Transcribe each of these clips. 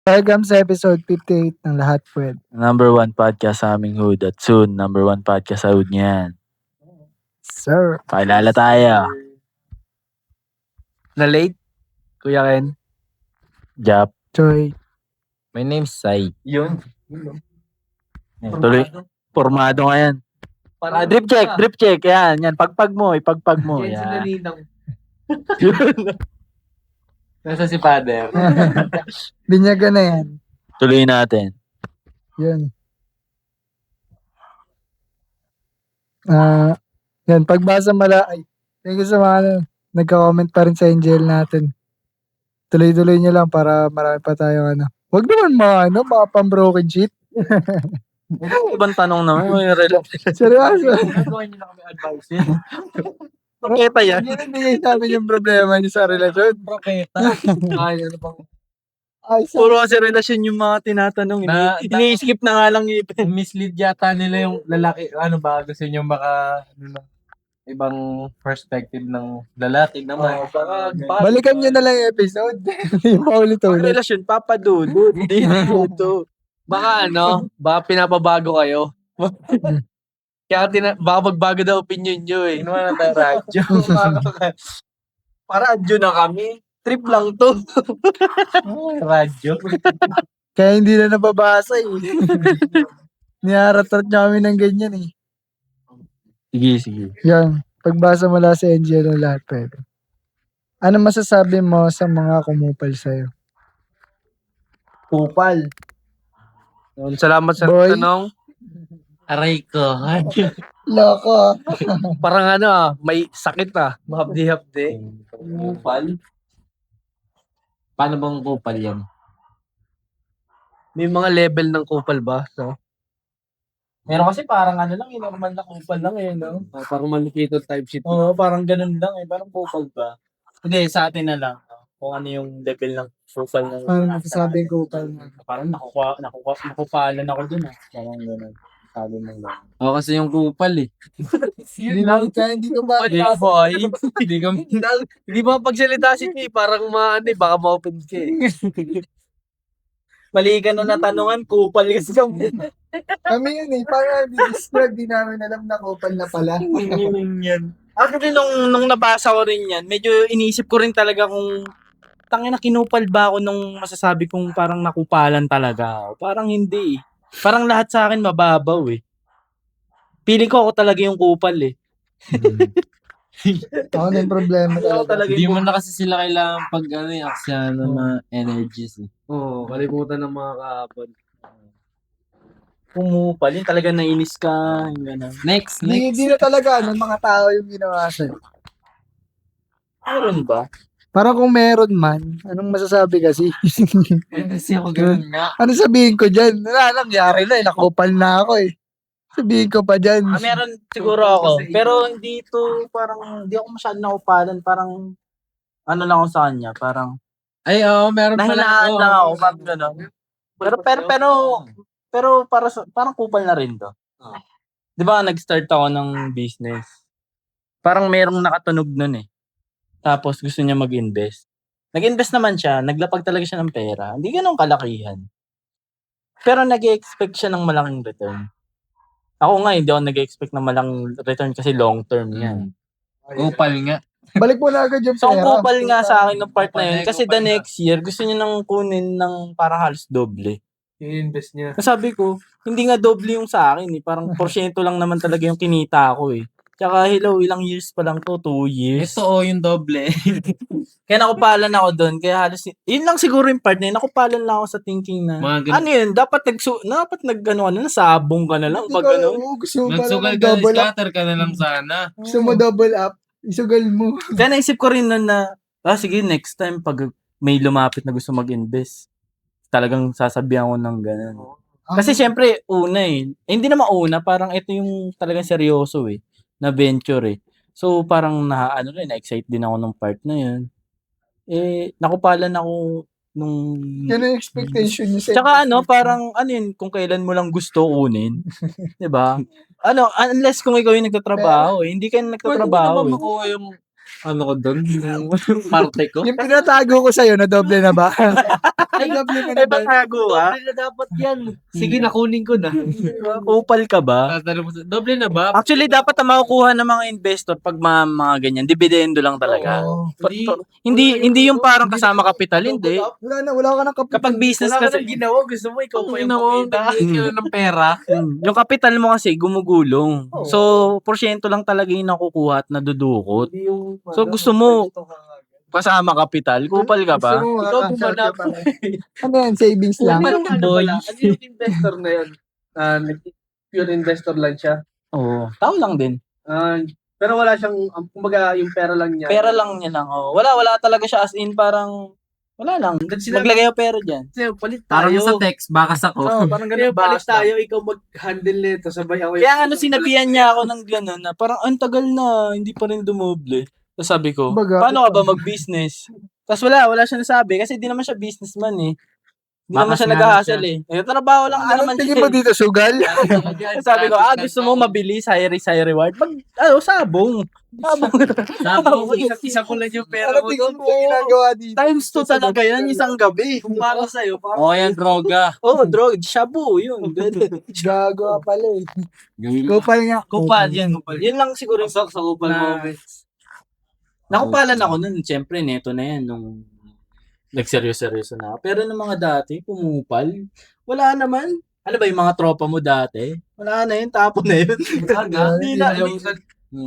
Welcome sa episode 58 ng Lahat Pwede. Number 1 podcast sa aming hood at soon, number 1 podcast sa hood niyan. Sir. Pakilala tayo. Na late? Kuya Ken? Jap. Joy. My name's Sai. Yun. Tuloy. Formado nga yan. Drip check. Yan. Ipagpag mo. Yan si Yan. Naninang. Nasa si Father. Binyaga na yan. Tuloy natin. Yun. Yan. Pagbasa ay, thank you sa mga nagka-comment pa rin sa Angel natin. Tuloy-tuloy nyo lang para marami pa tayong Huwag naman mga pang-broken shit. Ibang tanong naman. May relasyon. Seryoso. Gawin niyo na kami advice yan. Pakita yan. Yan ang bigay namin yung problema niyo sa relasyon. Proketa. Ay, ano pang... Ay, Puro kasi relasyon yung mga tinatanong. Ini-skip na nga lang yung mislead yata nila yung lalaki. Ano ba? Gusto nyo ibang perspective ng lalaki naman. balikan nyo na lang yung episode. Hindi pa ulit-ulit. relasyon, Papa Dudu. Dito. Baka pinapabago kayo. Kaya baka magbago daw opinion nyo eh. Ano na tayo radyo? Para adyo na kami. Trip lang to. Radyo. Kaya hindi na nababasa eh. Niharat-rat nyo kami ng ganyan eh. Sige. Yan. Pagbasa mula sa NGL ng Lahat Pwede. Ano masasabi mo sa mga kumupal sa'yo? Kupal. Salamat sa Boy. tanong. Aray ko. Loko. Parang may sakit mahapdi-hapdi. Kupal? Paano bang kupal yan? May mga level ng kupal ba? So, Meron kasi parang lang, normal na kupal lang no? parang malikito type shit. Oo, parang ganun lang parang kupal ba? Hindi, sa atin na lang. Kung ano yung level ng kupal na. Ano masasabing kupal mo? Parang nakupalan ako dun Parang ganun. Sabi mo lang. Oo, kasi yung kupal eh. Hindi ko ba? Boy. Hindi ba pagsalita si P, parang baka ma-open ka eh. Mali ka na natanungan, kupal kasi kami. Kami yun eh. Parang di namin alam na kupal na pala. yan. Actually, nung nabasa ko rin yan, medyo iniisip ko rin talaga kung tangina kinupal ba ako nung masasabi kong parang nakupalan talaga ako. Parang hindi eh. Parang lahat sa akin mababaw eh. Feeling ko ako talaga yung kupal eh. Ako na yung problema talaga. Hindi mo na kasi sila kailangan aksyan ng mga energies eh. Oo, kalimutan ng mga kahapon. Kumupal, yun talaga nainis ka. Yung Next. Hindi na talaga mga tao yung ginawa sa'yo. Meron ba? Parang kung meron man, anong masasabi kasi? Kasi ako ganun nga. Ano sabihin ko dyan? Wala, nangyari na eh. Nakupal na ako eh. Sabihin ko pa dyan. Meron siguro ako. Pero hindi to, parang, hindi ako masyadong nakupalan. Parang, ano lang ako sa kanya. Parang, Ay, meron pala. nahinaan lang ako. Parang gano'n. Pero parang kupal na rin to. Di ba, nag-start ako ng business. Parang merong nakatunog nun eh. Tapos gusto niya mag-invest. Nag-invest naman siya. Naglapag talaga siya ng pera. Hindi ganun kalakihan. Pero nag-expect siya ng malaking return. Ako nga, hindi ako nag-expect ng malaking return kasi long term yan. Kupal nga. Balik mo na agad yung So, pera. ang kupal nga sa akin ng part na yun. Kasi the next year, gusto niya nang kunin ng parang halos doble. I-invest niya. Sabi ko, hindi nga doble yung sa akin eh. Parang porsyento lang naman talaga yung kinita ko eh. Tsaka hello, ilang years pa lang to? 2 years. Ito yung doble. Kaya nakupalan ako doon. Kaya halos, yun lang siguro yung part na yun. Nakupalan lang ako sa thinking na, ano yun, dapat nasabong ka na lang. Pag ano. Gusto mo Magsugal parang ka, double up. scatter ka na lang sana. Gusto mo double up. Isugal mo. Kaya naisip ko rin nun na, sige, next time, pag may lumapit na gusto mag-invest, talagang sasabihan ko ng ganun. Kasi syempre, una eh. Hindi naman una, parang ito yung talagang seryoso eh, na venture eh. So, parang na-excite din ako nung part na yun. Nakupalan ako nung... Yan ang expectation niya sa Tsaka parang, yun, kung kailan mo lang gusto kunin. Diba? Unless kung ikaw yung nagtatrabaho eh. Hindi ka nagtatrabaho eh. Makuha yung ko doon, yung parte ko. Yung pinatago ko sa'yo, na doble na ba? doble mo na Ay, ba? patago ah. Doble na dapat yan. Sige, nakunin ko na. Kupal ka ba? Tatanong mo doble na ba? Actually, dapat ang makukuha ng mga investor pag mga ganyan, dividendo lang talaga. Oo. Hindi yung parang kasama kapital, hindi. Wala ka ng kapital. Kapag business Wala ka kasi, nang ginawa. Gusto mo, ikaw pa yung Ina mo, kumita. Kilo ng pera. yung kapital mo kasi gumugulong. Oo. So, porsyento lang talaga yung nakukuha at nadudukot. Hindi yung, So, gusto mo, kasama kapital, kupal ka Gusto pa. mo Ikaw makaka-share gumanap. ka pa. Ano yan? Savings lang? Ano yung Boy. investor na yun? Pure investor lang siya. Oo, tao lang din. Pero wala siyang, kumbaga, yung pera lang niya. Pera lang niya lang. Oh. Wala talaga siya as in parang, wala lang. Maglagay yung pera dyan. Kasi palit Parang tayo. sa text, bakas ako. Parang ganun, palit tayo. Ikaw mag-handle nito. Sabay ako. Kaya sinabihan niya ako ng gano'n na parang ang tagal na, hindi pa rin dumoble. Tapos sabi ko, Baga, paano ka ba mag-business? Tapos wala siya nasabi kasi di naman siya businessman eh. Hindi naman Bakas siya nga nag-hustle eh. Trabaho lang din Anong naman tingin siya mo eh. dito, sugal? Sabi ko, gusto mo mabilis, high risk, high reward? Sabong. Isa ko lang yung pera Ano ko. tingin mo ginagawa dito? Times 2 talaga yan, isang gabi. Kung para sa'yo, O yan, droga. Drug, shabu, yun. Gago ka pala eh. Kupal nga. Kupal, yan. Yun lang siguro yung Pasok sa kupal Na- moments. nakupalan ako nun. Siyempre, neto na yan. Nung nagseryoso na ako. Pero nung mga dati, pumupal. Wala naman. Ano ba yung mga tropa mo dati? Wala na yun, tapo na yun. Hindi na.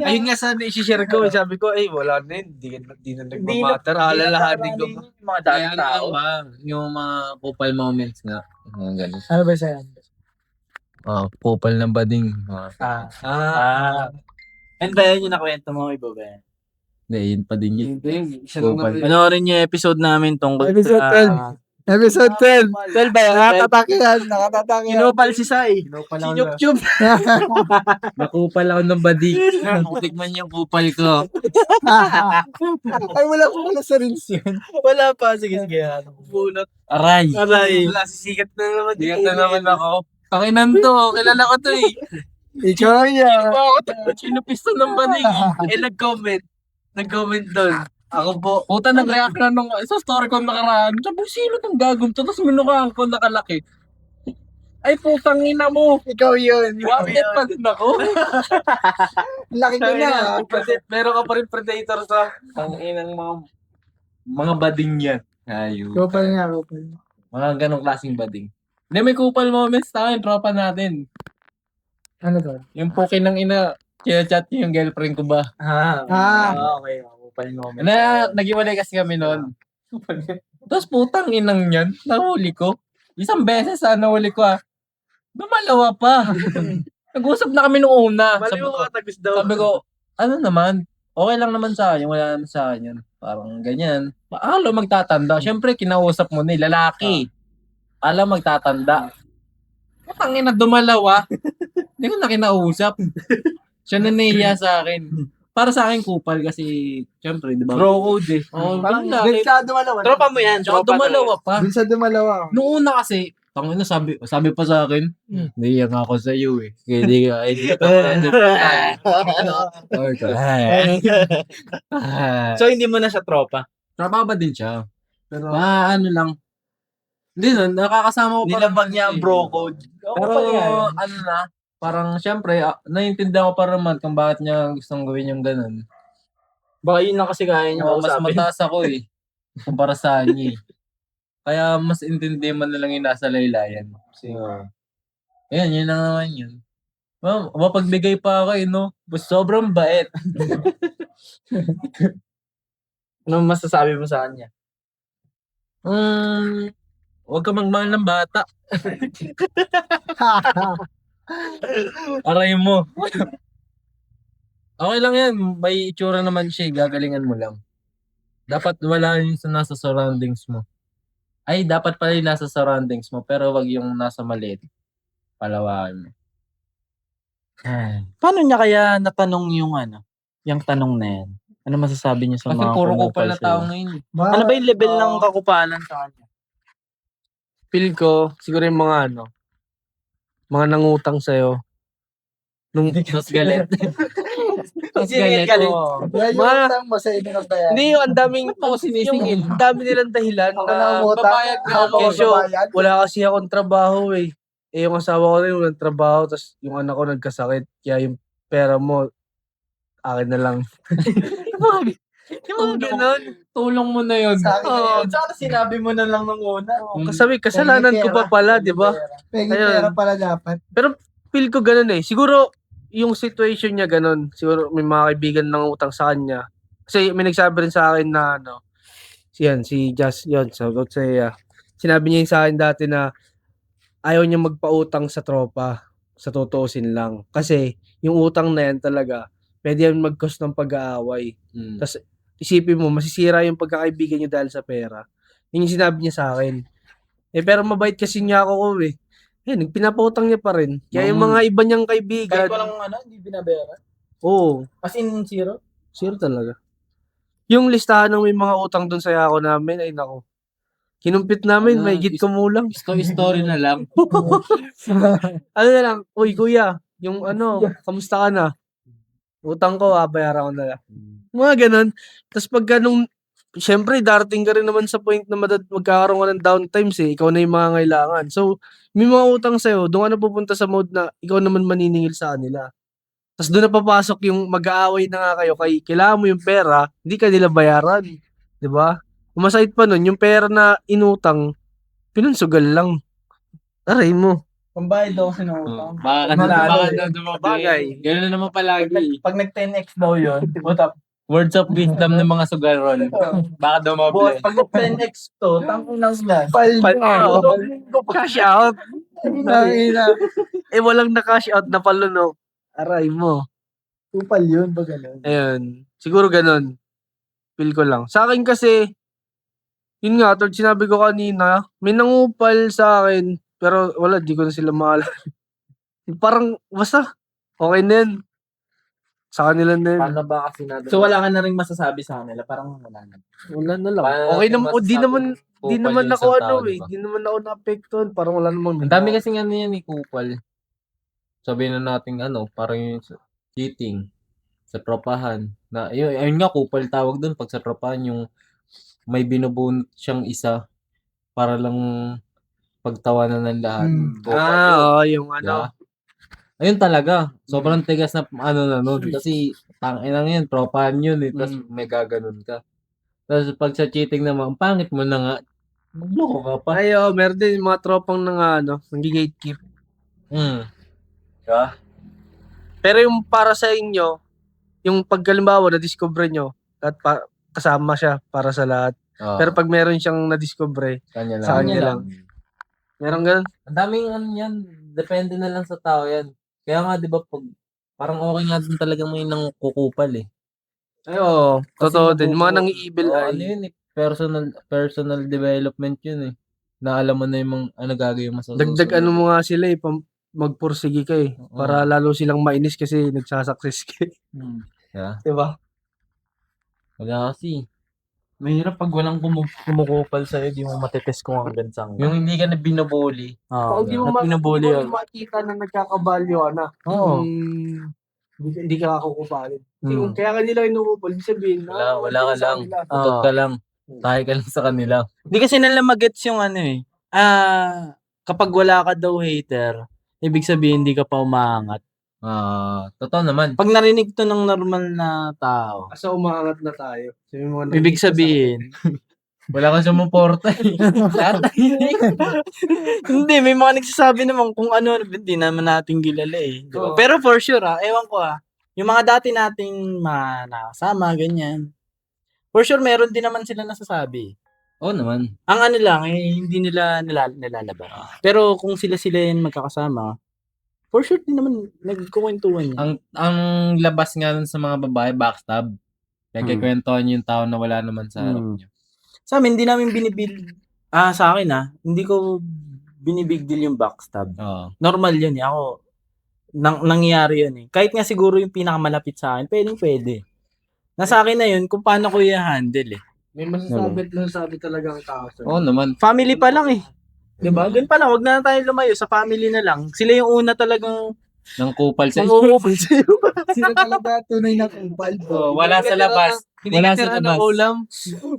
Ayun nga sana i-share ko. Sabi ko, wala na yun. Di na nagmamatter. Alalahanin ko. Yung mga dati Kaya ano tao. lang ba? Yung mga kupal moments nga. Mga ganun. Ano ba sa'yo? Kupal ng bading. And ba yan yung nakwento mo, iba ba yan? Hindi, yun pa din yun. Hindi. Isa Kupal. Panoorin niyo yung episode namin tungkol Episode 12. Episode 12. 12 ba yan? Nakatatake yan. Nakatatak yan. Kinupal si Sai. Sinup-chup. Nakupal ako ng bading. Tikman yung kupal ko. Ay, wala ko pala sa reels yun. Wala pa. Sige. Bunot. Aray. Wala, sisikat na naman. Sikat na naman ako. Pakinan to. Kilala ko to eh. Ikaw yan. Sinupisto ng bading. Nag-comment doon. Ako po. Puta, nag-react na nung sa story ko nakaraan. Sabi, sino tong gagawin to? Tapos minukhaan ko nakalaki. Ay, putang ina mo. Ikaw yun. Bakit pa din ako? Laki ko na. Meron ka pa rin predator sa Ang inang mga bading yan. Ayun. Kupal nga, kupal. Mga ganong klaseng bading. Hindi, may kupal moments tayo, tropa natin. Ano to? Yung pukin ng ina, chat yung girlfriend ko ba? Okay. Kupal moment. Nag-iwalay kasi kami noon. Tapos putang inang yan, nahuli ko. Isang beses nahuli ko Dumalawa pa. Nag-usap na kami nung una. Mali mo katagos daw. Sabi ko, ano naman? Okay lang naman sa akin, wala naman sa akin yun. Parang ganyan. Akala magtatanda. Siyempre, kinausap mo na lalaki. Akala magtatanda. Putangin na dumalawa. Hindi ko na kinausap. Siya na nahiya sa akin. Para sa akin, kupal kasi, siyempre, di ba? Bro code eh. Oh, Parang bigla. dun sa dumalawa. Tropa mo yan. Tsaka dumalawa pa. Dun sa dumalawa. Noong una kasi, tangina sabi pa sa akin, hindi yan ako sa iyo eh. Kaya hindi ka, So, hindi mo na siya tropa? Trabaho ba din siya? Pero, Ano lang. Hindi nakakasama ko pa. Nilabag niya ang bro code. Pero, ano na, parang syempre, naiintindihan ko pa naman kung bakit niya gustong gawin yung ganun. Baka yun lang kasi kaya niya Mas kausapin. mataas ako eh. Kumpara sa kanya eh. Kaya mas intindihan mo na lang yung nasa laylayan. Ayan, yun lang naman yun. Mapagbigay pa ako no? Sobrang bait. Ano masasabi mo sa kanya? Huwag ka magmahal ng bata. Aray mo. Okay lang yan. May itsura naman siya. Gagalingan mo lang. Dapat wala yung nasa surroundings mo. Ay, dapat pala yung nasa surroundings mo. Pero wag yung nasa maliit. Palawakan mo. Paano niya kaya natanong yung yung tanong na yan? Ano masasabi niyo sa Kasi mga puro kumupal kupal na sa'yo? tao ngayon. Ano ba yung level ng kakupalan sa kanya? feel ko, siguro yung mga mga nangutang sa'yo. Nung Tapos galit. Kasi galing. Yan yung Ma- utang mo sa inyo na bayan. Hindi yung ang daming sinisingil. ang dami nilang dahilan Ako na na umutang. babayad nga Ako Kesyo, magbabayad. wala kasi akong trabaho eh. Eh yung asawa ko rin walang trabaho, tapos yung anak ko nagkasakit. Kaya yung pera mo, akin na lang. yung mga ganun. Tulong mo na yun. Sa akin na Oo. yun. Tsaka sinabi mo na lang nung una. Kasabi, kasalanan ko pa pala, di ba? Pengi Ayun. pera pala dapat. Feel ko ganun eh. Siguro, yung situation niya ganun. Siguro may mga kaibigan ng utang sa kanya. Kasi may nagsabi rin sa akin na si Jazz, yun, sagot sa iya. Sinabi niya yung sa akin dati na ayaw niya magpautang sa tropa. Sa tutuusin lang. Kasi yung utang na yan talaga, pwede yan mag-cause ng pag-aaway. Tas isipin mo, masisira yung pagkakaibigan niyo dahil sa pera. Yun yung sinabi niya sa akin. Eh, pero mabait kasi niya ako eh. Eh, nagpinapautang niya pa rin. Kaya yung mga iba niyang kaibigan, Kahit walang hindi binabayaran. oo, As in, zero. sure talaga. Yung listahan ng may mga utang dun sa yako namin, ay nako. Kinumpit namin, may git kumulang. Story na lang. Ano na lang, uy kuya, yung kamusta ka na? Utang ko, bayaran ko na lang. Mga ganun. Tapos pagka syempre, darating ka rin naman sa point na magkakaroon ka ng downtimes eh. Ikaw na yung mga ngailangan. So, may mga utang sa'yo, doon ka na pupunta sa mode na ikaw naman maniningil sa kanila. Tapos doon na papasok yung mag-aaway na nga kayo. Kailangan mo yung pera, hindi ka nila bayaran. 'Di ba? Masakit pa nun, yung pera na inutang, pinunsugal lang. Aray mo. Pambayad daw kasi ng utang. Baka Bagay. Gano'n na naman palagi. Pag nag-10x daw yun, puta, Words of wisdom ng mga sugaron. Baka boss, dumable. pag nag-10x to, tangin lang yan. Cash out. Nangina. Eh, walang na-cash out na paluno. Aray mo. Kupal yun, ba ganun? Ayun. Siguro ganun. Feel ko lang. Sa akin kasi, yun nga, tulad sinabi ko kanina, may nangupal sa akin, pero wala, di ko na sila mahal. Parang, basta, okay na yan. Sa kanila na yun. Paano ba kasi na? So wala ka na rin masasabi sa kanila, parang wala na. Wala na lang. Paano Okay natin naman, di kupal naman yung ako isang tao, diba? di naman ako na-apektuhan. Parang wala namang Ang dami kasing yan kupal. Sabihin na natin parang yung cheating sa tropahan. Na, ayun nga, kupal tawag dun. Pag sa tropahan, yung may binubunot siyang isa para lang pagtawanan ng lahat. Kupal yun. oo, yung Diba? Ayun talaga. Sobrang tigas na na nun. Kasi, tangina yan, tropahan yun eh. Tapos may gaganon ka. Tapos pag sa cheating naman, ang pangit mo na nga. Magloko ka pa. Ay, meron din mga tropang nag-gatekeep. Diba? Pero yung para sa inyo, yung pagkalimbawa na-discover nyo, at kasama siya para sa lahat. Pero pag meron siyang na-discover, kanya lang. sa kanya lang. Meron ganun? Ang daming yan. Depende na lang sa tao yan. Kaya nga, di ba, parang okay nga din talagang may nang kukupal eh. Ay, oo. Totoo din. Mga nang-i-evil eye. Ano yun eh. Personal development yun eh. Na alam mo na yung mga gagawin mo sa susunod. Dagdag mo nga sila eh, magpursige ka eh. Para lalo silang mainis kasi nagsasucess ka eh. Yeah. Diba? Wala kasi. Mahirap pag walang kumukupal sa'yo, di mo matitest kung hanggang saan. Yung hindi ka na binubuli. Pag di mo pinabuli yun. makita na nagkakabalyo ka na. Oo. Hindi ka kakukubalin. Kaya kanila inukupal, ibig sabihin Wala ka lang. Utot ka lang. Tayo ka lang sa kanila. Hindi kasi nila magets yung kapag wala ka daw hater, ibig sabihin hindi ka pa umaangat. Totoo naman. Pag narinig to ng normal na tao, Asa umaangat na tayo. ibig sabihin, Wala kang sumuporta eh. Lahat hindi, may mga nagsasabi naman kung ano, hindi naman natin kilala eh. Di ba? Oo. Pero for sure ewan ko yung mga dati nating nakasama, ganyan. For sure, meron din naman sila nasasabi. Oo naman. Ang lang, hindi nila nilalabas. Pero kung sila yung magkakasama, for sure din naman nagkukwentuhan yan. Ang labas nga nun sa mga babae, backstab. Nagkikwentuhan yung tao na wala naman sa harap niyo. Sa amin, hindi namin sa akin hindi ko binibig deal yung backstab. Oo. Normal yun eh. Ako, nangyayari yun eh. Kahit nga siguro yung pinakamalapit sa akin, pwede. Nasa akin na yun kung paano ko i-handle eh. May masasabi talaga ang tao. Oo naman. Family pa lang eh. Diba? Ganun pa lang, wag na tayo lumayo. Sa family na lang. Sila yung una talagang ng kupal sa Mangungupal sa'yo. Sila talaga tunay na kupal. Oh, wala sa labas. Hindi Wala ka sa tira ng labas. ulam.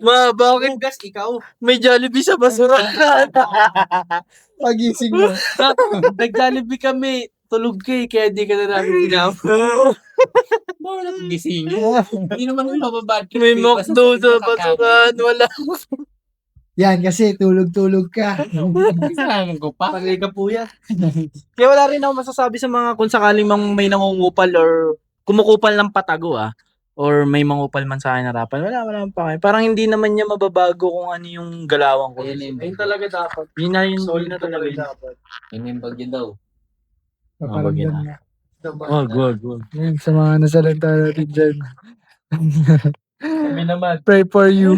Ma, bakit? Gas, ikaw. May Jollibee sa basura. Pagising mo. Nag-Jollibee kami. Tulog ka kaya di ka na namin ginamit. Wala kang gising. Hindi naman mababad trip. May McDo sa basurahan. Wala. Yan, kasi tulog-tulog ka. Kasalanan ko pa. Pagay ka po yan. Kaya wala rin ako masasabi sa mga kung sakaling may nangungupal or kumukupal ng patago Or may mangupal man sa akin harapan. Wala pa kayo. Parang hindi naman niya mababago kung ano yung galawan ko. Ayun talaga dapat. Yun na yun. Solid Yun na na talaga yun. dapat. Yun yung bagyo daw. Paparamdam na. Wag. Yan, sa mga nasalanta natin dyan. Kami naman. Pray for you.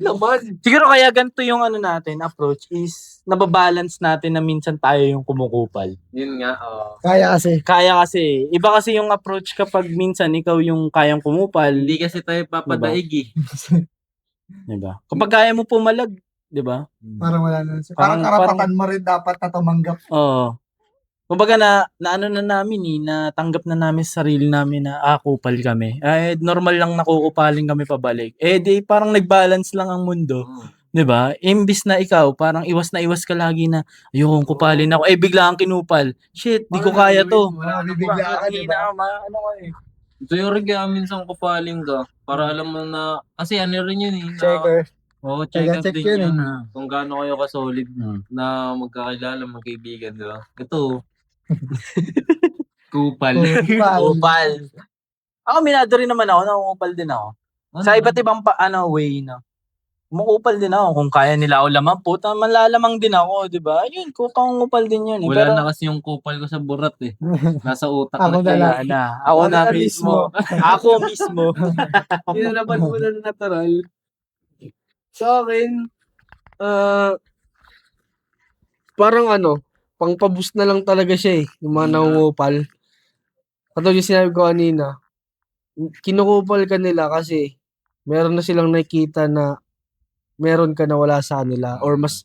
Naman. Siguro kaya ganito yung ano natin, approach is nababalance natin na minsan tayo yung kumukupal. Yun nga. Kaya kasi. Kaya kasi, iba kasi yung approach kapag minsan ikaw yung kayang kumupal. Hindi kasi tayo papadaig eh. Diba? Kapag kaya mo pumalag, diba? Parang wala na. Parang- karapatan mo rin dapat na tumanggap. Oo. Kumbaga na ano na namin natanggap na namin sa sarili namin na kupal kami. Normal lang nakukupaling kami pabalik. Di parang nag-balance lang ang mundo. 'Di ba? Imbis na ikaw, parang iwas na iwas ka lagi na, ayokong kupalin ako. Bigla kang kinupal. Shit, di ko kaya to. Bibigla ka, di ba? Ano ka eh. Ito yung rin kaya minsan kupaling ka. Para alam mo na, kasi ano rin yun eh. Checker. Oo, check up Check din yun yun. eh. Kung gaano kayo ka-solid na magkakilala, magkaibigan, di ba? Ito. Kupal. Kupal. Ako, minado rin naman ako, nakukupal din ako. Sa iba't ibang way na. Kumukupal din ako. Kung kaya nila ako lamang, puta, malalamang din ako, di ba? Yun, kukupal din yun. Wala na kasi yung kupal ko sa burat eh. Nasa utak Ako na na lang. Wala na. Ako na Ako na mismo. Ako mismo. Hinanapan mo na natural. Sa akin, parang pang-paboost na lang talaga siya eh. Yung mga nangungupal. Katulad yung sinabi ko kanina, kinukupal ka nila kasi meron na silang nakikita na meron ka na wala sa kanila or mas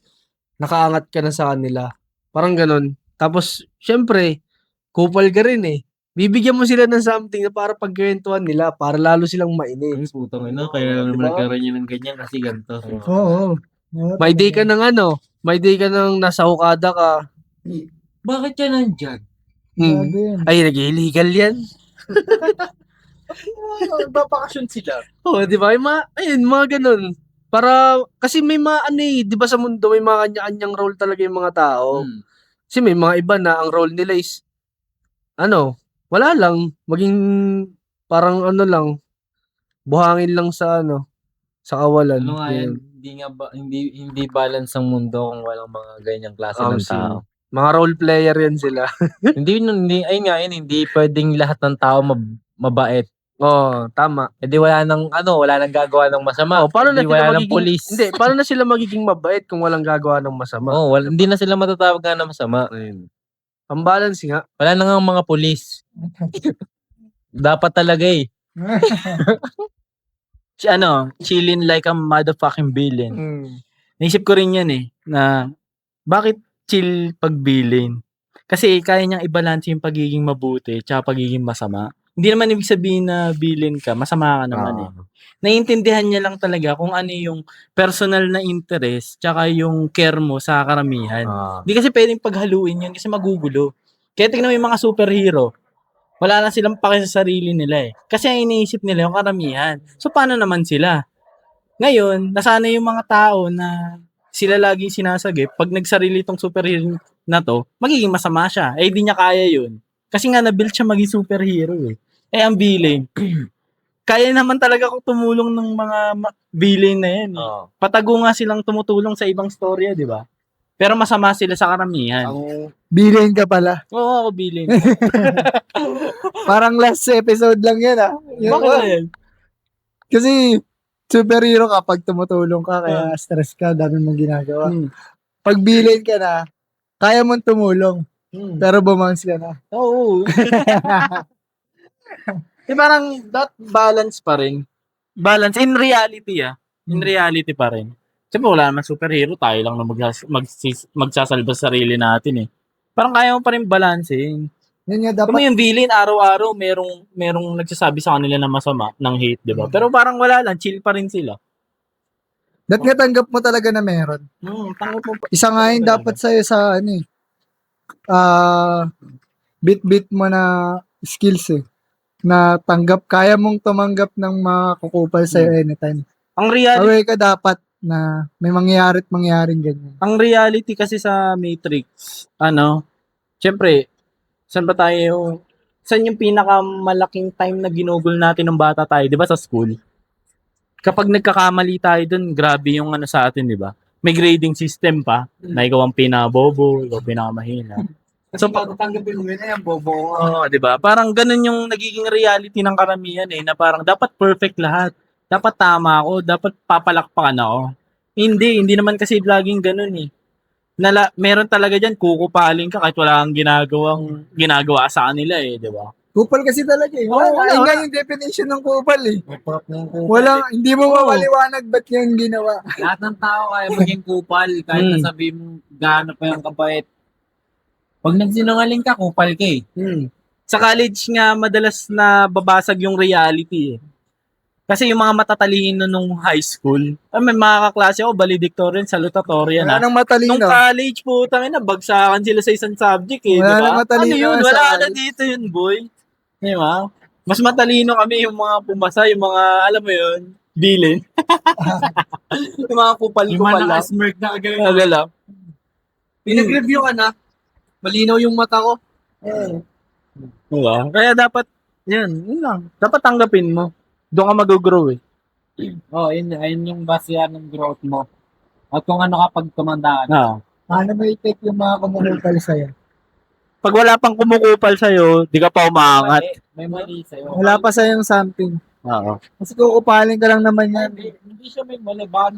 nakaangat ka na sa kanila. Parang ganun. Tapos, syempre, kupal ka rin eh. Bibigyan mo sila ng something na para pagkwentuhan nila, para lalo silang Ay, mainit. putang ina, kaya naman nagkaroon yun ng ganyan kasi ganito. Oo. May day ka ng nasa hukada ka. Bakit yan nandyan? Grabe yun. Ay, nag-illegal yan. Babakasyon sila. Oo, di ba? Mga ganun. Para, kasi may mga di ba sa mundo, may mga kanya-kanyang role talaga yung mga tao. Kasi may mga iba na ang role nila is, wala lang, maging parang lang, buhangin lang sa sa kawalan. Ano nga yan, hindi balance ang mundo kung walang mga ganyang klase ng tao. Mga role player yan sila. Hindi pwedeng lahat ng tao mabait. Oo, tama. Wala nang gagawa ng masama. Paano na Wala sila nang pulis. paano na sila magiging mabait kung walang gagawa ng masama? Hindi na sila matatawag nga ng masama. Ang balance nga. Wala na nga mga pulis. Dapat talaga eh. Chillin like a motherfucking villain. Naisip ko rin yan eh, na bakit chill pag villain? Kasi kaya niyang i-balance yung pagiging mabuti tsaka pagiging masama. Hindi naman ibig sabihin na villain ka, masama ka naman eh. Naiintindihan niya lang talaga kung ano yung personal na interest tsaka yung care mo sa karamihan. Hindi kasi pwedeng paghaluin yun kasi magugulo. Kaya tingnan mo yung mga superhero, wala na silang pake sa sarili nila eh. Kasi ang iniisip nila yung karamihan. So paano naman sila? Ngayon, nasanay yung mga tao na sila laging sinasagip. Pag nagsarili itong superhero na to, magiging masama siya. Di niya kaya yun. Kasi nga na-build siya maging superhero eh. Ang villain, kaya naman talaga kung tumulong ng mga villain na yan eh. Patago nga silang tumutulong sa ibang storya, di ba? Pero masama sila sa karamihan. Bilhin ka pala. Oo, ako villain. Parang last episode lang yan Bakit na yan? Kasi superhero ka pag tumutulong ka, kaya stress ka, dami mong ginagawa. Pag bilhin ka na, kaya mong tumulong, pero bumangs ka na. Oo. Parang that balance pa rin. Balance in reality In reality pa rin. Siyempre wala naman superhero, tayo lang na magsasalba sa sarili natin eh. Parang kaya mo pa rin balansehin. Yun nga Kung dapat yung villain, araw-araw, merong nagsasabi sa kanila na masama, ng hate, di ba? Pero parang wala lang, chill pa rin sila. nga tanggap mo talaga na meron. Tanggap mo pa. Isa nga yun dapat sa'yo sa ano eh. Bit-bit mo na skills eh. Na kaya mong tumanggap ng mga kukupal sa'yo anytime. Ang reality, Aware ka dapat na may mangyayarit mangyayaring ganyan. ang reality kasi sa Matrix, syempre, saan yung pinakamalaking time na ginugol natin ng bata tayo, di ba, sa school? Kapag nagkakamali tayo dun, grabe yung sa atin, di ba? May grading system pa, na ikaw ang pinabobo, ikaw pinakamahina. So, tanggapin mo yun, bobo. Oo, 'di ba? Parang ganun yung nagiging reality ng karamihan na parang dapat perfect lahat. Dapat tama ako, dapat papalakpakan ako. Hindi naman kasi laging ganun eh. Meron talaga diyan kukupaling ka kahit wala kang ginagawa sa kanila 'di ba? Kupal kasi talaga eh. Oo, Ayun wala. nga yung definition ng kupal eh. Hindi mo mapaliwanag ba't yung ginawa. Lahat ng tao kaya maging kupal kahit na sabihin mo gaano pa yung kabait. Pag nagsinungaling ka, kupal ka eh. Sa college nga madalas na babasag yung reality eh. Kasi yung mga matatalino nung high school, may mga kaklase ako, valedictorian, salutatorian Wala nang matalino. Nung college po, bagsakan sila sa isang subject eh, Wala di ba? nang matalino Ano yun? sa Wala na college. dito yun, boy. Di ba? Mas matalino kami yung mga pumasa, yung mga, alam mo yun, bilin. yung mga kupal-kupal lang. smirk na agad. Alala. Pinag-review ka na. Malinaw yung mata ko. Diba? Kaya dapat, yun lang. Dapat tanggapin mo. Doon ka mag-grow eh. Ayun yung basihan ng growth mo. At kung ano kapag tumanda ka na. Paano mo i-take yung mga kumukupal sa'yo? Pag wala pang kumukupal sa'yo, di ka pa umaangat. May mali sa'yo. Wala pa sa'yong something. Oo. Kasi kukupalin ka lang naman yan. Hindi siya may mali. Baka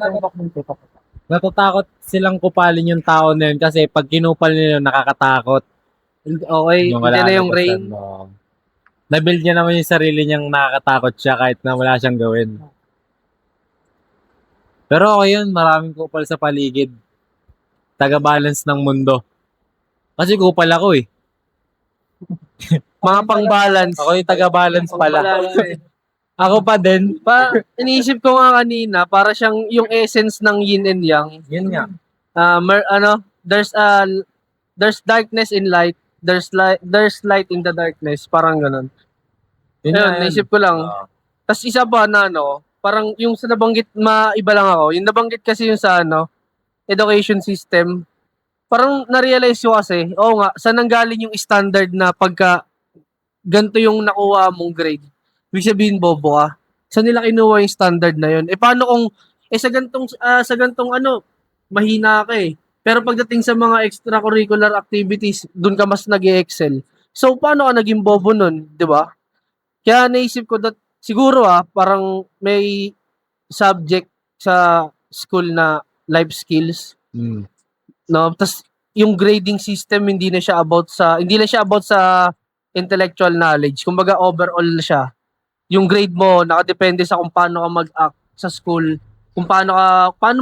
natatakot silang kupalin yung tao na yun kasi pag kinupal nila nakakatakot. Okay, Yung hindi na yung rain. Na-build niya naman yung sarili niyang nakakatakot siya kahit na wala siyang gawin. Pero okay yun, maraming kupal sa paligid. Taga-balance ng mundo. Kasi kupal ako eh. Mga pang-balance. Ako yung taga-balance pala. Ako pa din. Iniisip ko nga kanina, para siyang yung essence ng yin and yang. Yun nga. There's darkness in light. There's light in the darkness. Parang ganun. Yun Yun, nga, yun. naisip ko lang. Tapos isa pa na parang yung sa nabanggit, maiba lang ako. Yung nabanggit kasi yung sa education system, parang na-realize ko kasi, oo nga, saan nanggaling yung standard na pagka ganito yung nakuha mong grade, ibig sabihin bobo ka. Saan nila kinuha yung standard na yun? Paano kung, sa gantong mahina ka eh. Pero pagdating sa mga extracurricular activities, dun ka mas nag-excel. So, paano ka naging bobo nun? Di ba? Kaya naisip ko that, siguro parang may subject sa school na life skills. No, tas yung grading system hindi na siya about sa intellectual knowledge. Kumbaga overall siya. Yung grade mo nakadepende sa kung paano ka mag-act sa school, kung paano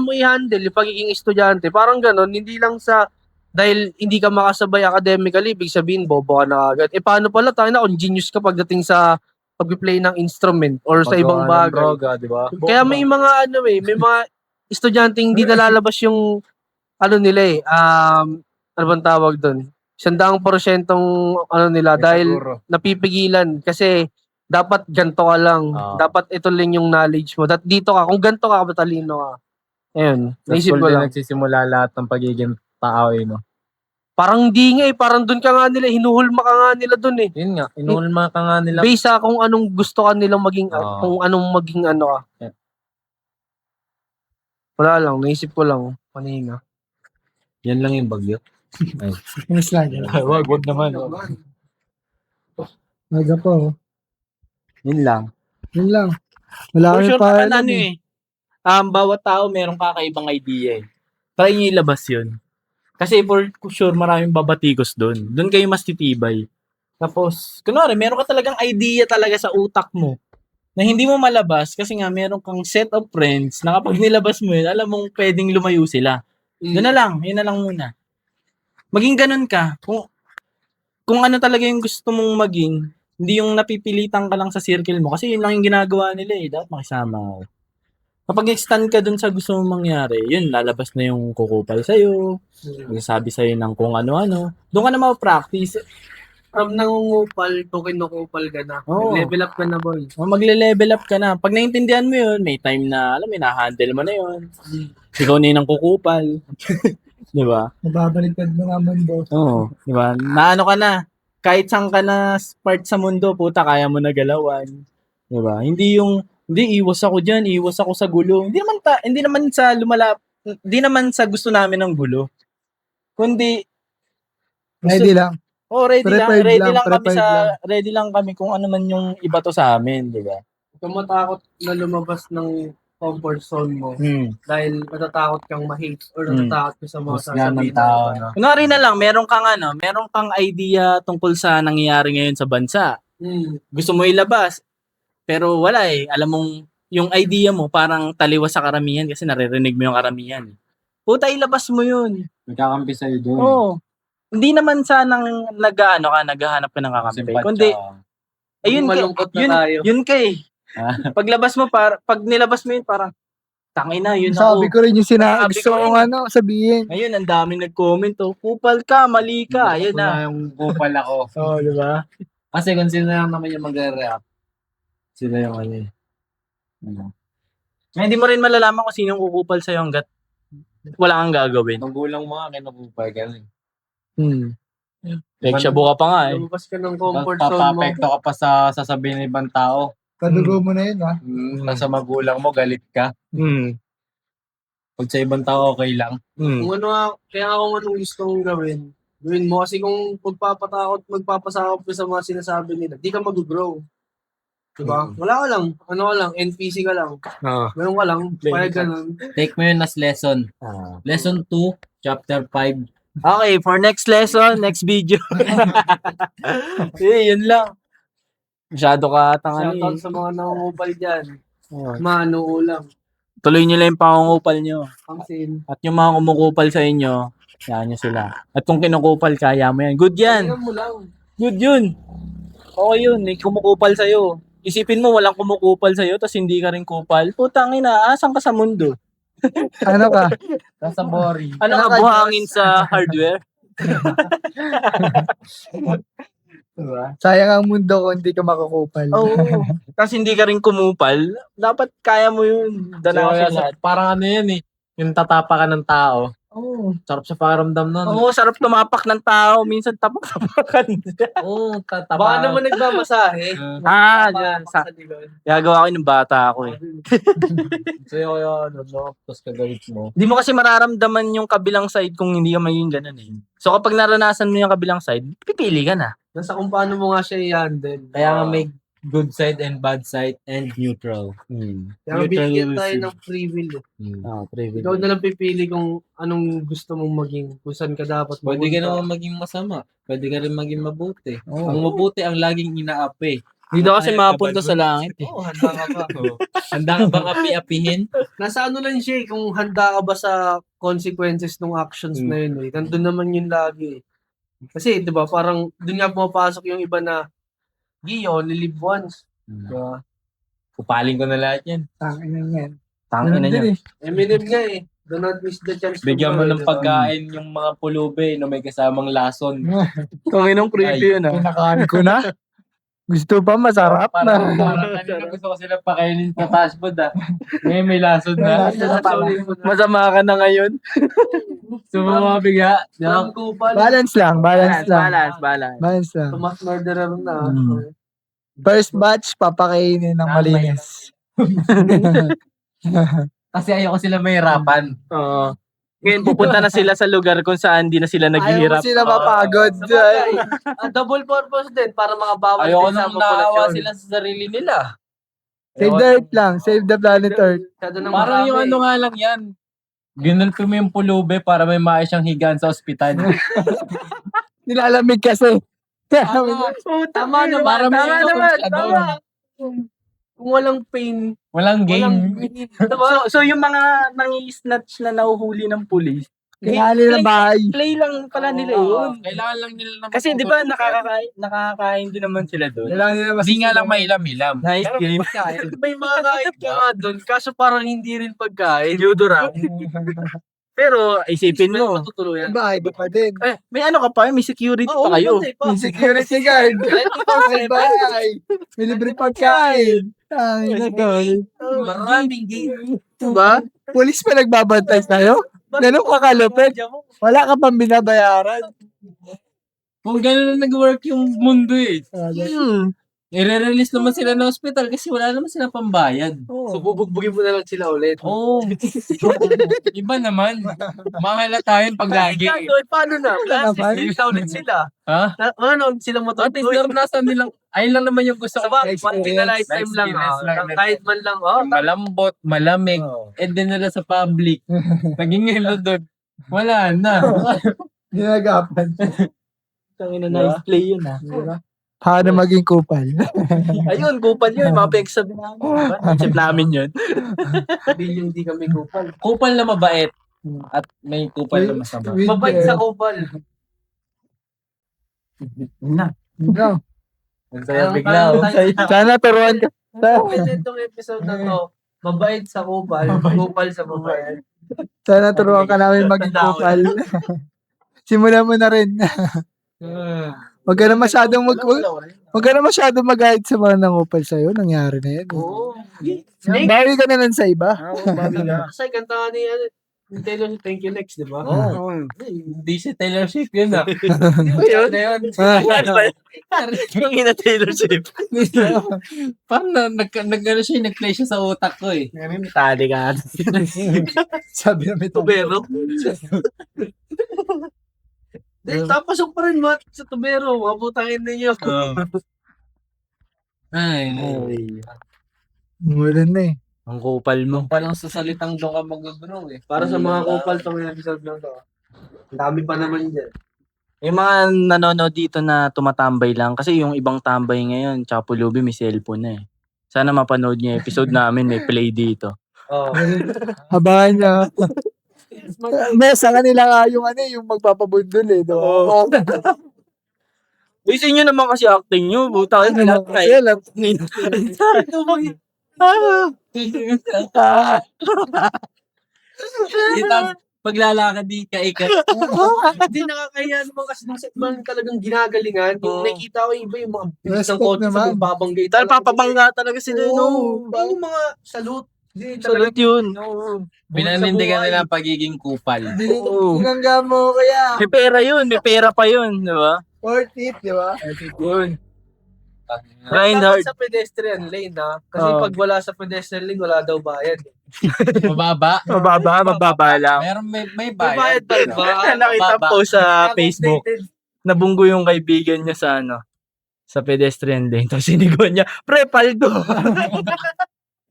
mo i-handle yung pagiging estudyante. Parang ganoon, hindi lang sa dahil hindi ka makasabay academically, ibig sabihin bobo ka na agad. Paano pala tayo na kung genius ka pagdating sa pag-play ng instrument or sa ibang bagay. Droga, di ba? Kaya may mga may mga estudyante hindi nalalabas yung nila ano bang tawag doon? 100% nila dahil napipigilan kasi dapat ganto ka lang. Dapat ito lang yung knowledge mo. Dito ka, kung ganto ka, matalino ka. Ayun, Sa naisip school ko din lang. nagsisimula lahat ng pagiging tao no? Parang di nga parang doon ka nga nila, hinuhulma ka nga nila doon eh. Yun nga, inulma ka nga nila. Based sa kung anong gusto ka nilang maging, kung anong maging ka. Yeah. Wala lang, naisip ko lang kanina. Yan lang yung bagyo. Miss lang. Wag naman. Maga po. Yun lang. Yun lang. Wala For kami sure, pa bawat tao merong kakaibang idea eh. Try nyo ilabas yun. Kasi for sure, maraming babatikos doon. Doon kayo mas titibay. Tapos, kunwari, meron ka talagang idea talaga sa utak mo na hindi mo malabas kasi nga meron kang set of friends na kapag nilabas mo yun, alam mong pwedeng lumayo sila. Doon na lang, yun na lang muna. maging ganun ka. Kung ano talaga yung gusto mong maging, hindi yung napipilitan ka lang sa circle mo. Kasi yun lang yung ginagawa nila eh. Dapat makisama ako. Kapag stand ka dun sa gusto mong mangyari, yun, lalabas na yung kukupal sa'yo, magsasabi sa'yo ng kung ano-ano. Doon ka na ma-practice. From nangungupal to kinukupal ka na. Oo. Level up ka na, boy. Magle-level up ka na. Pag naintindihan mo yun, may time na, alam mo, na-handle mo na yun. Ikaw na yun ang kukupal. Di ba? Nababaliktad mo nga mundo. Oo. Di ba? Naano ka na. Kahit saan ka na part sa mundo, puta, kaya mo na galawan. Di ba? Hindi iwas ako dyan, iwas ako sa gulo. Hindi naman sa gusto namin ng gulo. Kundi, Ready lang. ready lang kami prepared lang. ready lang kami kung ano man yung iba to sa amin, di ba? Kung matakot na lumabas ng comfort zone mo dahil natatakot kang ma-hate or natatakot ka sa mga sasabihin ng tao. no? Kunwari na lang, meron kang idea tungkol sa nangyayari ngayon sa bansa. Gusto mo ilabas, pero wala eh. Alam mong, yung idea mo parang taliwas sa karamihan kasi naririnig mo yung karamihan. Puta, ilabas mo yun. Nagkakampi sa'yo doon. Oo. Hindi naman sanang naghahanap ka ng kakampi. Kundi, ayun malungkot na tayo. yun ka eh. Paglabas mo, pag nilabas mo yun, parang, tangina, yun Sabi ako. ko rin yung Sabi gusto ko kong sabihin. Ngayon, ang daming nag-comment, kupal ka, mali ka, ayun na. Yung kupal ako. Oo, di ba? Kasi kung sino lang naman yung magre-react, sila yung ano eh. Hindi mo rin malalaman kung sinong kukupal sa'yo hanggat wala kang gagawin. Magulang mo nga, kinukupal ka rin. Shabu ka pa nga eh. Lumabas ka ng comfort zone mo. Papapekto ka pa sa sasabihin ng ibang tao. Kadugo mo na yun, ha? Nasa magulang mo, galit ka. Pag sa ibang tao, okay lang. Kung ano nga, kaya nga kung anong gusto mong gawin mo. Kasi kung magpapasakop ka sa mga sinasabi nila, di ka mag-grow. Diba? Wala ka lang. Ano ka lang, NPC ka lang. Ganun ka lang. Kaya ganun. Take mo yun as lesson. Lesson 2, chapter 5. Okay, for next lesson, next video. Yun lang. Masyado ka tanga Shoutout sa mga nangungupal dyan. Mano ulam. Tuloy nyo lang yung pangungupal nyo. Kamsin. At yung mga kumukupal sa inyo, yan nyo sila. At kung kinukupal ka, mo yan. Good yan. Tingnan mo lang. Good yun. Okay yun. May kumukupal sa'yo. Isipin mo, walang kumukupal sa'yo, tapos hindi ka rin kupal. Putang ina, asan ka sa mundo? Ano ka? Nasa boring. Ano ka, buhangin sa hardware? Sayang ang mundo kung hindi ka makakupal. Oo. Tapos hindi ka rin kumupal, dapat kaya mo yun. Danasin lahat. Parang ano yan eh. Yung tatapa ka ng tao. Oo. Sarap sa pakiramdam nun. Oo, sarap tumapak ng tao. Minsan tapak-tapakan. Oo, tatapa. Baka naman nagmamasahe. Dyan. Gagawa ko ng bata ako eh. Sa'yo kaya ano, tapos kagalit mo. Hindi mo kasi mararamdaman yung kabilang side kung hindi ka maging ganun eh. So kapag naranasan mo yung kabilang side, pipili ka na. Nasa kung paano mo nga siya i-handle. Kaya nga may good side and bad side and neutral. Kaya bigyan tayo ng free will. Ikaw na lang pipili kung anong gusto mong maging. Kung saan ka dapat Pwede ka naman maging masama. Pwede ka rin maging mabuti. Ang mabuti ang laging inaapi. Dito kasi mapunta sa langit eh. Oo, handa ka ba? Handa ka bang api-apihin? Nasa ano lang siya kung handa ka ba sa consequences ng actions na yun eh. Nandun naman yun lagi eh. Kasi, di ba, parang dun nga pumapasok yung iba na you only live once. Diba? Kupalin ko na lahat yan. Tangin na yan. Tangin na niya. Eminem nga eh. Do not miss the chance to Bigyan mo grow, ng diba? pagkain yung mga pulube na may kasamang lason. Tanginong creepy yun ah. Kinakain ko na. Gusto pa, masarap Parang na. kanina gusto ko sila pakainin sa fast food ah. Ngayon may lason na. Masama ka na ngayon. Sumamabiga. Walang kupal. Balance lang. Balance. Balance lang. Tumas murderer na. First batch, papakainin ng malinis. Kasi ayoko sila mahirapan. Oo. Ngayon, pupunta na sila sa lugar kung saan di na sila Ayaw naghihirap. mo sila mapagod. Double purpose din para makabawal Ayoko din sa nang naawa populasyon. sila sa sarili nila. Save the earth lang. Save the planet earth. Masyado nang Parang marami. yung ano nga lang yan. Ginulpi mo yung pulube para may maayos siyang higaan sa ospital. Nilalamig kasi. Tama naman. Para may Tama naman. siya doon. Tama. Kung walang pain, Walang game. walang So yung mga nangi-snatch na nahuhuli ng pulis, Kailangan nila ng bahay. Play lang pala nila yun. Kailangan lang nila na Kasi di ba nakakakain din naman sila doon. Kailangan nila Hindi nga lang mailam-ilam. Nice game. May mga kain ka nga doon, kaso parang hindi rin pagkain. Deodorant. Pero isipin mo, Matutuluyan. Bahay ba pa din? may ano ka pa, may security pa kayo. May security guard. May bahay. May libre pagkain. Ay, nagawin. Maraming game. Diba? Pulis pa nagbabantay sa'yo? Ganun ka kalupit. Wala ka pang binabayaran. Kung gano'n na nag-work yung mundo eh. I-release naman sila ng hospital kasi wala naman sila pambayad. So, bubugbugin mo na lang sila ulit. Oo. Iba naman. Mahala tayong pag lagi. Paano na? Plastic ulit sila. Ha? Ano sila At least naranasan nilang, ayun lang naman yung gusto ko. Once in a lifetime lang. Kahit man lang. Malambot, malamig, and then nila sa public. Naging hilo doon. Wala na. Ginagapan. Tangina, nice play yun ah. Paano maging kupal? Ayun, kupal yun. Mga peg sabi namin. Diba? Concept namin yun. Hindi kami kupal. Kupal na mabait. At may kupal na masama. Mabait sa kupal. Na. No. Ang saya bigla. Sana turuan ka. Itong episode na to, mabait sa kupal, kupal sa mabait. Sana turuan ka namin maging kupal. Simulan mo na rin. Huwag ka na masyadong wag ka na masyadong mag-guide sa mga nangupal sa'yo. Nangyari na yan. Oo. Bawi ka na lang sa iba. Kasi kanta ni Taylor Swift, Thank You Next, di ba? Hindi si Taylor Swift yun ah. Yun? Ano yun? Yung ina Taylor Swift. Parang nag-ano siya, nag-play siya sa utak ko eh. Tali ka. Sabi na may Tubero. Tapasok pa rin mat sa tubero. Mabutangin ninyo. Ay, Mulan na eh. Ang kupal mo. palang sa salitang doon ka mag-grow eh. Para sa mga kupal tong episode na to. Ang dami pa naman dyan. Yung mga nanonood dito na tumatambay lang. Kasi yung ibang tambay ngayon, tsaka pulubi, may cellphone na eh. Sana mapanood niyo yung episode namin, may play dito. Oh. Habangan niya. May sa kanila nga yung yung magpapabundol eh. Oo. Isin nyo naman kasi acting nyo. Buta kayo na try. Paglalakad di ka ikat. Hindi nakakaya naman kasi nasa man talagang ginagalingan. Yung nakikita ko iba yung mga bilis ng Respect kotse naman. sa babanggay. Dahil papabangga talaga sila. No? Yung mga salute. Salute yun. Pinanindigan nila ang pagiging kupal. Binangga mo kaya. May pera yun. May pera pa yun. Di ba? Worth it, di ba? Yun. Reinhardt. Reinhardt. Sa pedestrian lane ha. Kasi Oo. pag wala sa pedestrian lane, wala daw bayad. Mababa. Mababa lang. Meron may May bayad bayad. ba? Nakita Mababa. po sa Facebook. Updated. Nabunggo yung kaibigan niya sa sa pedestrian lane. Tapos sinigawan niya, pre, paldo.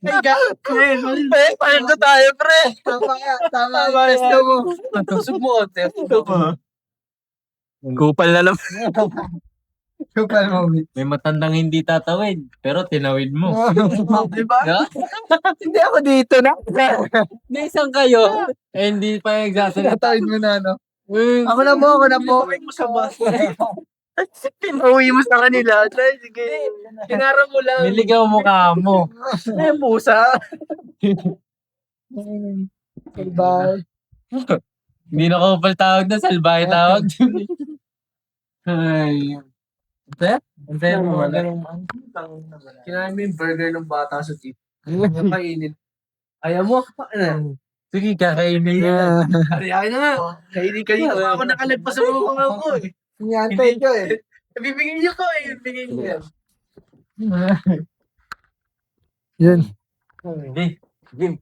Pre, paldo tayo, pre. Tama nga. Tama Tama nga. yan. mo. Tusog mo, Ote. Kupal na lang. Kupal mo. May matandang hindi tatawid, pero tinawid mo. Diba? Yeah? Hindi ako dito na. May isang kayo, eh, hindi pa nagsasalita. Tinatawid mo na, no? Ako na po, ako na po. Pinatawid mo sa bus. Pinauwi mo sa kanila. Sige. Kinara mo lang. Niligaw mo ka mo. Ay, pusa. Bye. Hindi na kupal tawag na, salbahe tawag. Ay. Antay mo wala. Kinain mo yung burger ng bata sa jeep. Kainin. Ayaw mo? Ano? Sige, kakainin niya. Ayaw na nga. Kainin kayo. Ako nakalagpas sa mga ko eh. Inyantay ko eh. Bibigyan niyo ko eh. Bibigyan niyo yan. Yun. Hindi. Jim.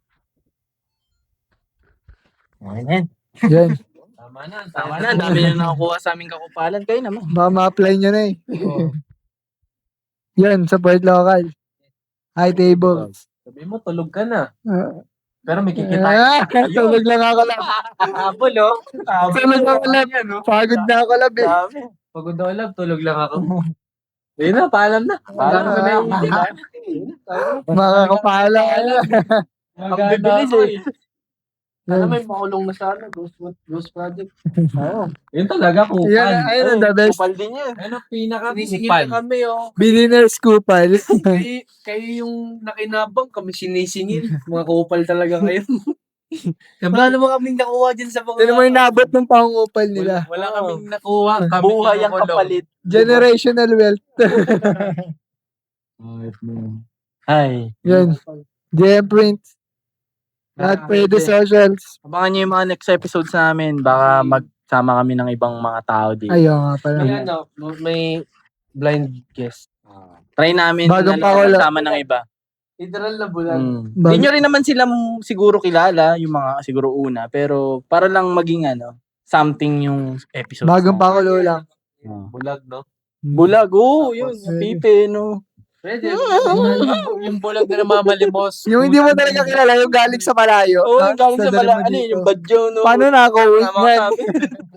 Okay na yan. Yan. Tama na. Ang dami na nakakuha sa aming kakupalan. Kayo naman. Baka ma-apply nyo na eh. Yan, support local. High table. Sabi mo, tulog ka na. Ah, Pero may kikita. tulog lang ako lang. Habol, oh. Tulog ako lang. Pagod na ako lang eh. Pagod na love, tulog lang ako. Ayun na, paalam na. Paalam na na yung Makakapala ka na. Ang bibilis eh. Alam mo, makulong na sa Ghost Project. Oo. Yun talaga, kupal. Yan, ayun ang the best. Kupal din yan. Ano pinaka Sinisingil kupal? na kami, oh. Billionaires kupal. Kayo yung nakinabang, kami sinisingil. Mga kupal talaga kayo. Wala naman kaming nakuha dyan sa mga... Tignan mo yung nabot ng pangungupal nila. Wala kaming nakuha. Kami Buhay ang kinukulong. kapalit. Generational wealth. Ay. Yan. JM Print. Lahat pwede socials. Abangan nyo yung mga next episodes namin. Baka magsama kami ng ibang mga tao dito. Ayun nga pala. May ano, may blind guest. Try namin Bagong na pakula. kasama ng iba. Literal na bulan. Hindi nyo rin naman sila siguro kilala, yung mga siguro una. Pero para lang maging something yung episode. Bagong pakulo lang. Bulag, no? Bulag, yun. Tapos, Pipe, no. Pwede. Yung bulag na namamalimos. Yung hindi mo talaga kilala, yung galing sa malayo. Oo, no? galing sa Dala mo ano dito. yun, yung badyo, no. Paano na ako?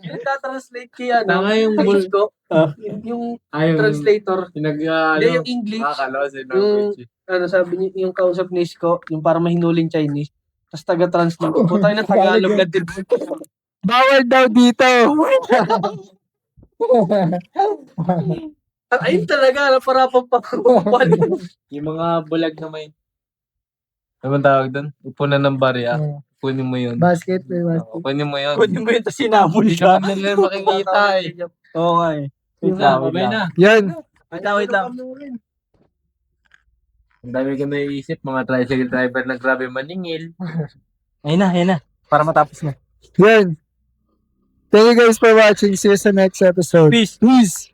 Yung tatranslate kaya, no? Tanga yung Isko. Yung Ayun. translator. Hindi, yung English. Ano sabi niya, yung kausap ni Isko, yung para mahinuling Chinese. Tapos taga-translate. Puta na Tagalog na din. Bawal daw dito. Ayun talaga, para pampapal. Yung mga bulag na may... Ano tawag doon? Upunan ng barya. Kunin mo yun. Basket, may basket. Kunin mo yun. Kunin mo yun, tapos sinamol Hindi ka. ka nila makikita eh. Oo nga eh. Wait lang, wait Babay lang. na. Yan. Wait lang. Ang dami ko naiisip, mga tricycle driver na grabe maningil. Ayun na. Para matapos na. Yan. Thank you guys for watching. See you sa next episode. Peace. Peace.